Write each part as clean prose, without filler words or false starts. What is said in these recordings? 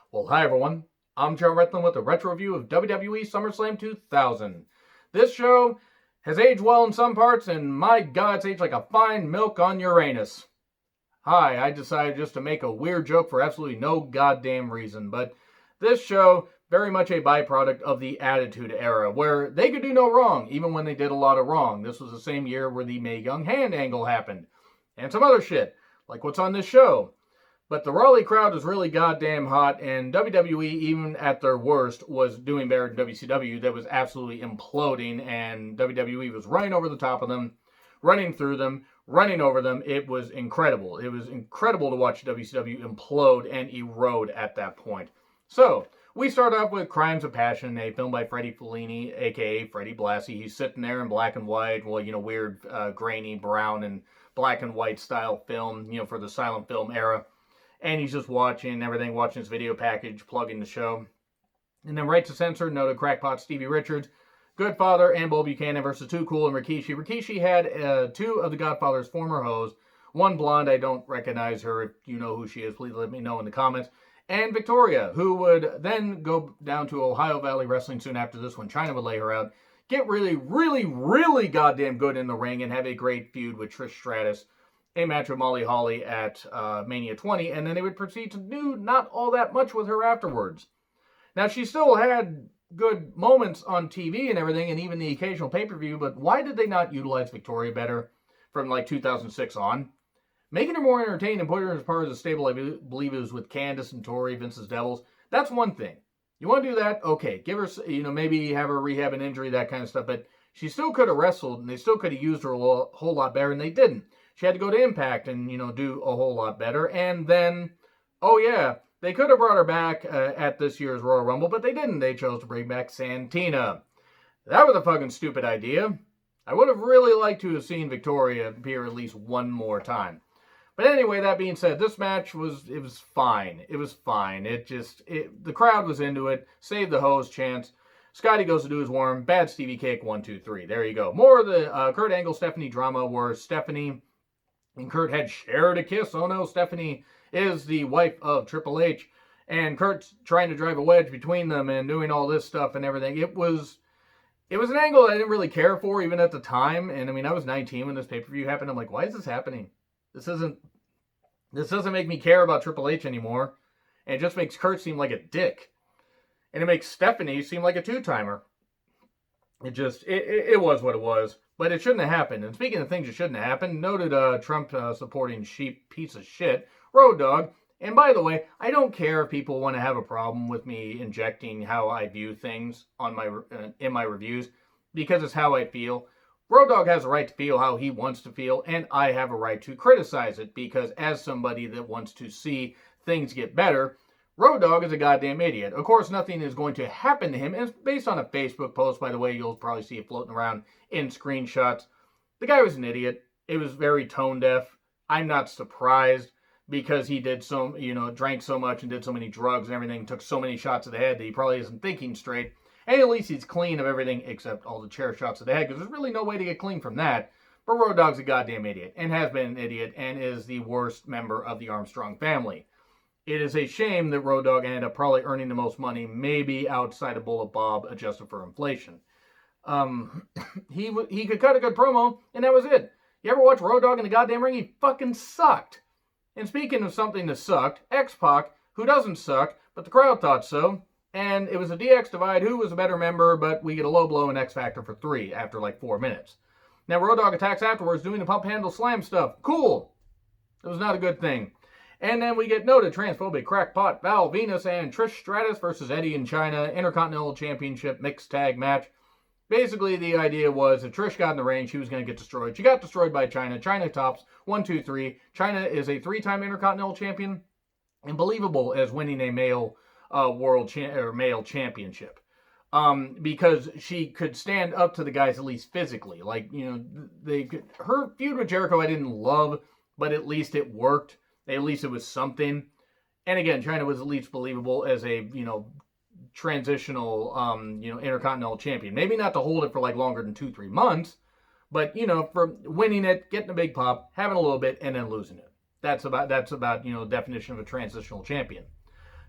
Well, hi everyone. I'm John Retlin with a retro review of WWE SummerSlam 2000. This show has aged well in some parts, and my God, it's aged like a fine milk on Uranus. Hi, I decided just to make a weird joke for absolutely no goddamn reason, but this show, very much a byproduct of the Attitude Era, where they could do no wrong, even when they did a lot of wrong. This was the same year where the Mae Young hand angle happened, and some other shit, like what's on this show. But the Raleigh crowd is really goddamn hot, and WWE, even at their worst, was doing better than WCW. That was absolutely imploding, and WWE was running over the top of them, running through them, running over them. It was incredible. It was incredible to watch WCW implode and erode at that point. So, we start off with Crimes of Passion, a film by Freddie Fellini, a.k.a. Freddie Blassie. He's sitting there in black and white, well, weird, grainy, brown, and black and white style film, for the silent film era. And he's just watching everything, watching his video package, plugging the show. And then right to censor, noted crackpot Stevie Richards, Goodfather, and Bull Buchanan versus Too Cool and Rikishi. Rikishi had two of the Godfather's former hoes. One blonde, I don't recognize her. If you know who she is, please let me know in the comments. And Victoria, who would then go down to Ohio Valley Wrestling soon after this when China would lay her out. Get really, really, really goddamn good in the ring and have a great feud with Trish Stratus. A match with Molly Holly at Mania 20, and then they would proceed to do not all that much with her afterwards. Now, she still had good moments on TV and everything, and even the occasional pay-per-view, but why did they not utilize Victoria better from like 2006 on? Making her more entertaining and putting her as part of the stable, I believe it was with Candice and Tori, Vince's Devils, that's one thing. You want to do that? Okay, give her, maybe have her rehab an injury, that kind of stuff, but she still could have wrestled, and they still could have used her a whole lot better, and they didn't. She had to go to Impact and, do a whole lot better. And then, they could have brought her back at this year's Royal Rumble, but they didn't. They chose to bring back Santina. That was a fucking stupid idea. I would have really liked to have seen Victoria appear at least one more time. But anyway, that being said, this match was fine. It was fine. The crowd was into it. Save the hose chance. Scotty goes to do his warm. Bad Stevie kick. 1, 2, 3. There you go. More of the Kurt Angle Stephanie drama where Stephanie and Kurt had shared a kiss. Oh no, Stephanie is the wife of Triple H. And Kurt's trying to drive a wedge between them and doing all this stuff and everything. It was an angle I didn't really care for even at the time. And I was 19 when this pay-per-view happened. I'm like, why is this happening? This doesn't make me care about Triple H anymore. And it just makes Kurt seem like a dick. And it makes Stephanie seem like a two-timer. It was what it was. But it shouldn't have happened. And speaking of things that shouldn't have happened, noted Trump supporting sheep piece of shit, Road Dogg. And by the way, I don't care if people want to have a problem with me injecting how I view things on in my reviews, because it's how I feel. Road Dogg has a right to feel how he wants to feel, and I have a right to criticize it, because as somebody that wants to see things get better, Road Dogg is a goddamn idiot. Of course, nothing is going to happen to him. And it's based on a Facebook post, by the way. You'll probably see it floating around in screenshots. The guy was an idiot. It was very tone deaf. I'm not surprised because he did drank so much and did so many drugs and everything, took so many shots to the head that he probably isn't thinking straight. And at least he's clean of everything except all the chair shots to the head, because there's really no way to get clean from that. But Road Dogg's a goddamn idiot and has been an idiot and is the worst member of the Armstrong family. It is a shame that Road Dogg ended up probably earning the most money, maybe outside of Bullet Bob, adjusted for inflation. He could cut a good promo, and that was it. You ever watch Road Dogg in the goddamn ring? He fucking sucked. And speaking of something that sucked, X-Pac, who doesn't suck, but the crowd thought so, and it was a DX divide, who was a better member, but we get a low blow in X Factor for 3 after like 4 minutes. Now Road Dogg attacks afterwards doing the pump handle slam stuff. Cool. It was not a good thing. And then we get noted transphobic crackpot Val Venus and Trish Stratus versus Eddie in China, Intercontinental Championship mixed tag match. Basically, the idea was if Trish got in the ring, she was going to get destroyed. She got destroyed by China. China tops 1, 2, 3. China is a 3-time Intercontinental Champion and believable as winning a male male championship. Because she could stand up to the guys at least physically. Her feud with Jericho I didn't love, but at least it worked. At least it was something. And again, China was at least believable as a, transitional, Intercontinental Champion. Maybe not to hold it for like longer than 2-3 months, but, for winning it, getting a big pop, having a little bit, and then losing it. That's about, definition of a transitional champion.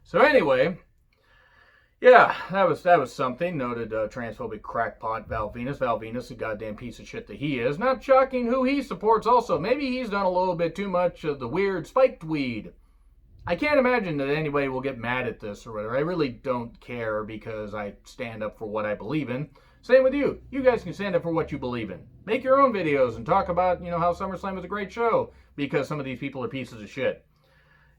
So anyway, yeah, that was something. Noted transphobic crackpot Val Venus. Val Venus, a goddamn piece of shit that he is. Not shocking who he supports also. Maybe he's done a little bit too much of the weird spiked weed. I can't imagine that anybody will get mad at this or whatever. I really don't care because I stand up for what I believe in. Same with you. You guys can stand up for what you believe in. Make your own videos and talk about, how SummerSlam was a great show because some of these people are pieces of shit.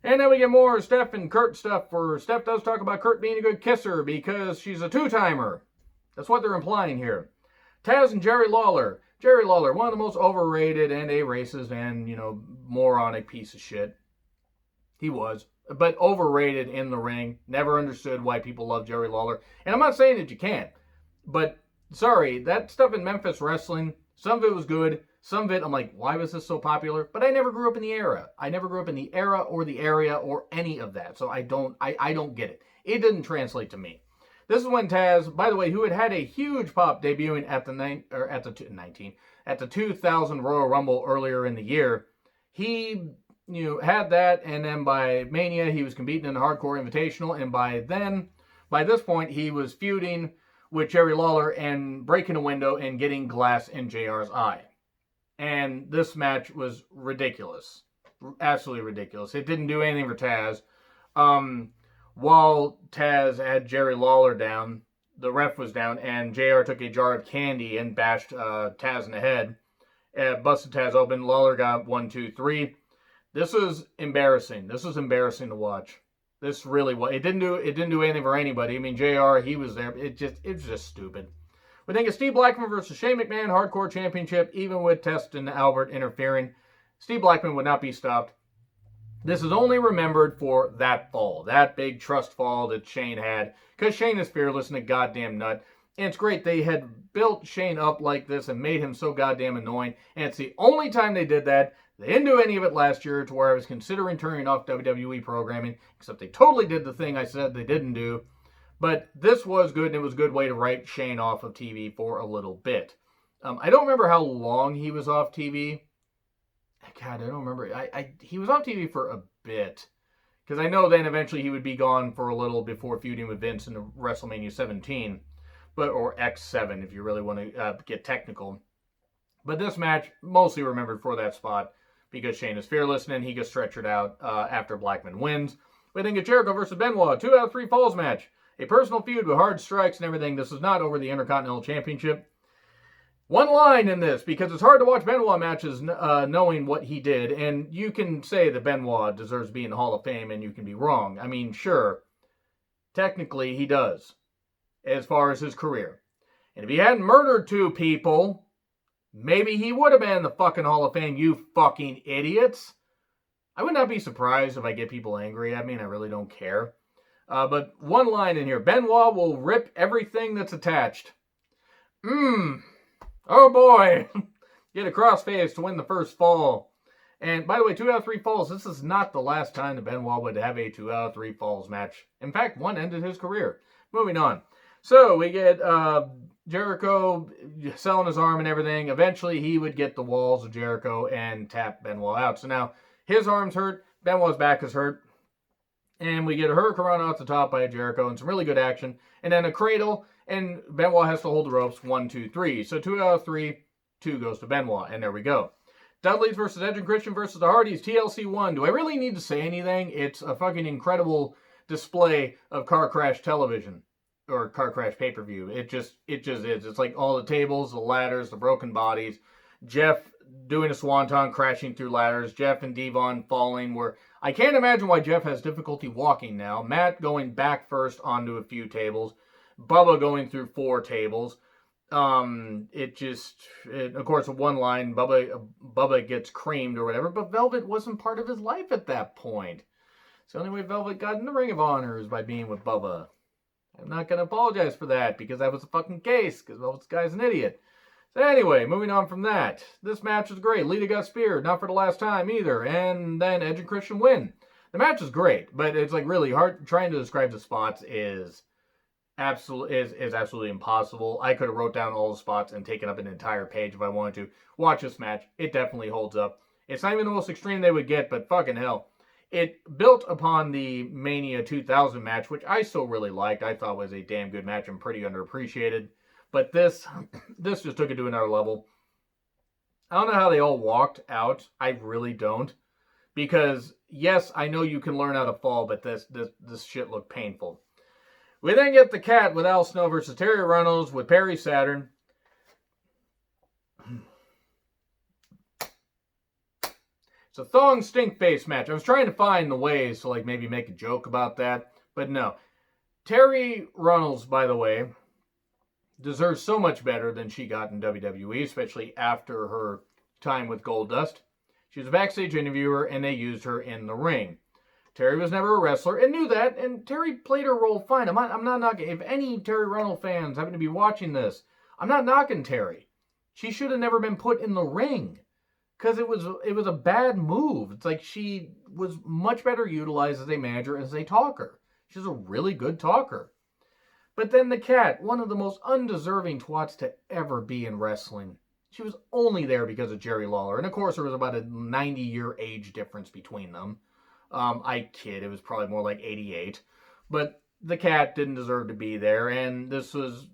And then we get more Steph and Kurt stuff where Steph does talk about Kurt being a good kisser because she's a two-timer. That's what they're implying here. Taz and Jerry Lawler. Jerry Lawler, one of the most overrated and a racist and, moronic piece of shit. He was. But overrated in the ring. Never understood why people love Jerry Lawler. And I'm not saying that you can't. But, sorry, that stuff in Memphis wrestling, some of it was good. Some of it, I'm like, why was this so popular? But I never grew up in the era. I never grew up in the era or the area or any of that. So I don't get it. It didn't translate to me. This is when Taz, by the way, who had a huge pop debuting at the 2000 Royal Rumble earlier in the year, he had that, and then by Mania he was competing in the Hardcore Invitational, and by this point he was feuding with Jerry Lawler and breaking a window and getting glass in JR's eye. And this match was ridiculous. Absolutely ridiculous. It didn't do anything for Taz. While Taz had Jerry Lawler down, the ref was down, and JR took a jar of candy and bashed Taz in the head. Busted Taz open. Lawler got 1, 2, 3. This was embarrassing. This was embarrassing to watch. This really was. It didn't do anything for anybody. I mean, JR, he was there. It was just stupid. We think of Steve Blackman versus Shane McMahon Hardcore Championship, even with Test and Albert interfering. Steve Blackman would not be stopped. This is only remembered for that fall, that big trust fall that Shane had, because Shane is fearless and a goddamn nut. And it's great they had built Shane up like this and made him so goddamn annoying. And it's the only time they did that. They didn't do any of it last year, to where I was considering turning off WWE programming, except they totally did the thing I said they didn't do. But this was good, and it was a good way to write Shane off of TV for a little bit. I don't remember how long he was off TV. God, I don't remember. He was off TV for a bit. Because I know then eventually he would be gone for a little before feuding with Vince in WrestleMania 17. Or X7 if you really want to get technical. But this match, mostly remembered for that spot, because Shane is fearless, and then he gets stretchered out after Blackman wins. We think of Jericho versus Benoit, 2 out of 3 falls match. A personal feud with hard strikes and everything. This is not over the Intercontinental Championship. One line in this, because it's hard to watch Benoit matches knowing what he did. And you can say that Benoit deserves to be in the Hall of Fame, and you can be wrong. I mean, sure, technically he does, as far as his career. And if he hadn't murdered 2 people, maybe he would have been in the fucking Hall of Fame, you fucking idiots. I would not be surprised if I get people angry at me, and I really don't care. But one line in here. Benoit will rip everything that's attached. Oh boy. Get a crossface to win the first fall. And by the way, 2 out of 3 falls. This is not the last time that Benoit would have a 2 out of 3 falls match. In fact, one ended his career. Moving on. So we get Jericho selling his arm and everything. Eventually he would get the walls of Jericho and tap Benoit out. So now his arm's hurt. Benoit's back is hurt. And we get a hurricane off the top by Jericho and some really good action. And then a cradle, and Benoit has to hold the ropes. 1, 2, 3. So 2 out of 3, 2 goes to Benoit. And there we go. Dudley's versus Edge and Christian versus the Hardys, TLC 1. Do I really need to say anything? It's a fucking incredible display of car crash television. Or car crash pay-per-view. It just is. It's like all the tables, the ladders, the broken bodies. Jeff doing a swanton, crashing through ladders. Jeff and Devon falling. Where I can't imagine why Jeff has difficulty walking now. Matt going back first onto a few tables. Bubba going through 4 tables. Of course, one line, Bubba gets creamed or whatever. But Velvet wasn't part of his life at that point. It's the only way Velvet got in the Ring of Honor is by being with Bubba. I'm not going to apologize for that, because that was a fucking case, because this guy's an idiot. So anyway, moving on from that. This match is great. Lita got speared, not for the last time either. And then Edge and Christian win. The match is great, but it's like really hard. Trying to describe the spots is absolutely impossible. I could have wrote down all the spots and taken up an entire page if I wanted to. Watch this match. It definitely holds up. It's not even the most extreme they would get, but fucking hell. It built upon the Mania 2000 match, which I still really liked. I thought was a damn good match and pretty underappreciated. But this just took it to another level. I don't know how they all walked out. I really don't. Because, yes, I know you can learn how to fall, but this shit looked painful. We then get the Cat with Al Snow versus Terry Runnels with Perry Saturn. It's a thong stink face match. I was trying to find the ways to maybe make a joke about that, but no. Terry Runnels, by the way, deserves so much better than she got in WWE, especially after her time with Goldust. She was a backstage interviewer, and they used her in the ring. Terry was never a wrestler and knew that, and Terry played her role fine. I'm not knocking. If any Terry Runnels fans happen to be watching this, I'm not knocking Terry. She should have never been put in the ring. Because it was a bad move. It's like she was much better utilized as a manager, as a talker. She's a really good talker. But then the Cat, one of the most undeserving twats to ever be in wrestling. She was only there because of Jerry Lawler. And of course, there was about a 90-year age difference between them. I kid, it was probably more like 88. But the Cat didn't deserve to be there. And this was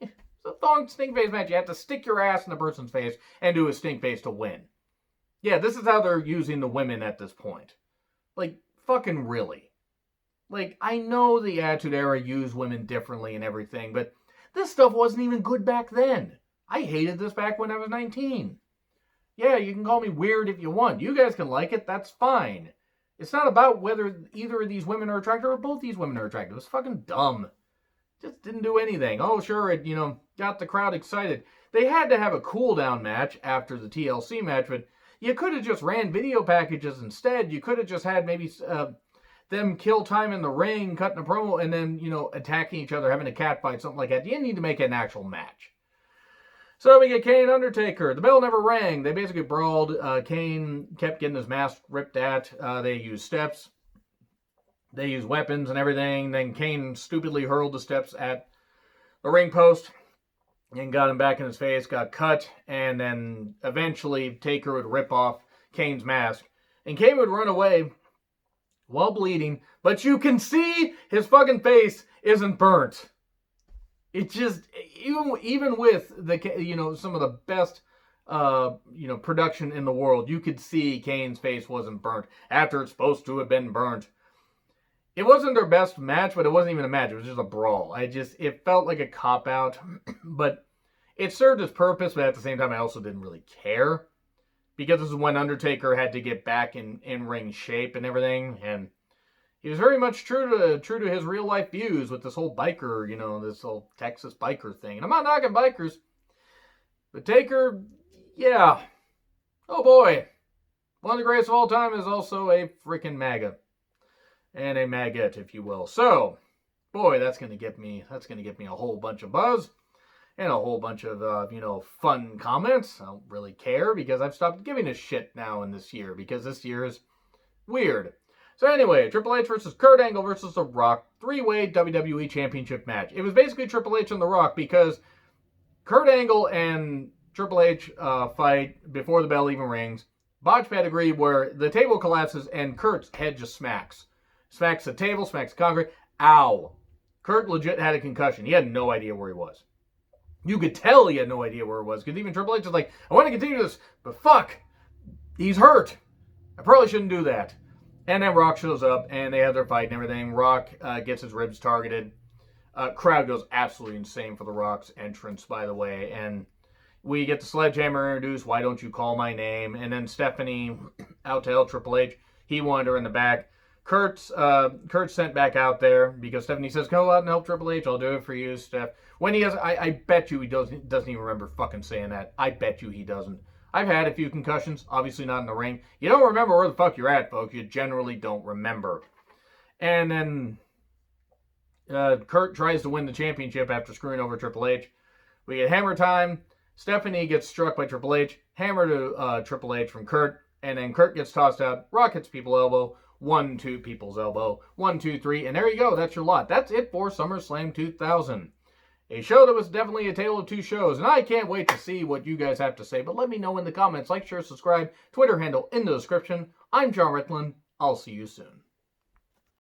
a thong stink face match. You have to stick your ass in the person's face and do a stink face to win. Yeah, this is how they're using the women at this point. Fucking really. I know the Attitude Era used women differently and everything, but this stuff wasn't even good back then. I hated this back when I was 19. Yeah, you can call me weird if you want. You guys can like it, that's fine. It's not about whether either of these women are attractive or both these women are attractive. It's fucking dumb. Just didn't do anything. Oh, sure, it, got the crowd excited. They had to have a cool-down match after the TLC match, but you could have just ran video packages instead. You could have just had maybe them kill time in the ring, cutting a promo, and then, attacking each other, having a cat fight, something like that. You didn't need to make it an actual match. So we get Kane Undertaker. The bell never rang. They basically brawled. Kane kept getting his mask ripped at. They used steps. They used weapons and everything. Then Kane stupidly hurled the steps at the ring post and got him back in his face, got cut, and then eventually Taker would rip off Kane's mask. And Kane would run away while bleeding, but you can see his fucking face isn't burnt. It just, even with the, some of the best, production in the world, you could see Kane's face wasn't burnt after it's supposed to have been burnt. It wasn't their best match, but it wasn't even a match. It was just a brawl. It felt like a cop-out, but it served its purpose, but at the same time, I also didn't really care. Because this is when Undertaker had to get back in ring shape and everything, and he was very much true to his real-life views with this whole biker, this whole Texas biker thing. And I'm not knocking bikers, but Taker, yeah. Oh boy. One of the greatest of all time is also a freaking MAGA. And a maggot, if you will. So, boy, that's going to get me a whole bunch of buzz and a whole bunch of, fun comments. I don't really care because I've stopped giving a shit now in this year because this year is weird. So anyway, Triple H versus Kurt Angle versus The Rock, 3-way WWE Championship match. It was basically Triple H and The Rock because Kurt Angle and Triple H fight before the bell even rings. Botch pedigree where the table collapses and Kurt's head just smacks. Smacks the table, smacks the concrete. Ow. Kurt legit had a concussion. He had no idea where he was. You could tell he had no idea where he was. Because even Triple H was like, I want to continue this, but fuck. He's hurt. I probably shouldn't do that. And then Rock shows up, and they have their fight and everything. Rock gets his ribs targeted. Crowd goes absolutely insane for The Rock's entrance, by the way. And we get the sledgehammer introduced. Why don't you call my name? And then Stephanie out to help Triple H. He wanted her in the back. Kurt's sent back out there because Stephanie says, go out and help Triple H. I'll do it for you, Steph. When he has, I bet you he doesn't even remember fucking saying that. I bet you he doesn't. I've had a few concussions, obviously not in the ring. You don't remember where the fuck you're at, folks. You generally don't remember. And then Kurt tries to win the championship after screwing over Triple H. We get hammer time. Stephanie gets struck by Triple H. Hammer to Triple H from Kurt. And then Kurt gets tossed out. Rock hits people's elbow. 1, 2, people's elbow. 1, 2, 3. And there you go. That's your lot. That's it for SummerSlam 2000. A show that was definitely a tale of two shows. And I can't wait to see what you guys have to say. But let me know in the comments. Like, share, subscribe. Twitter handle in the description. I'm John Ritlin. I'll see you soon.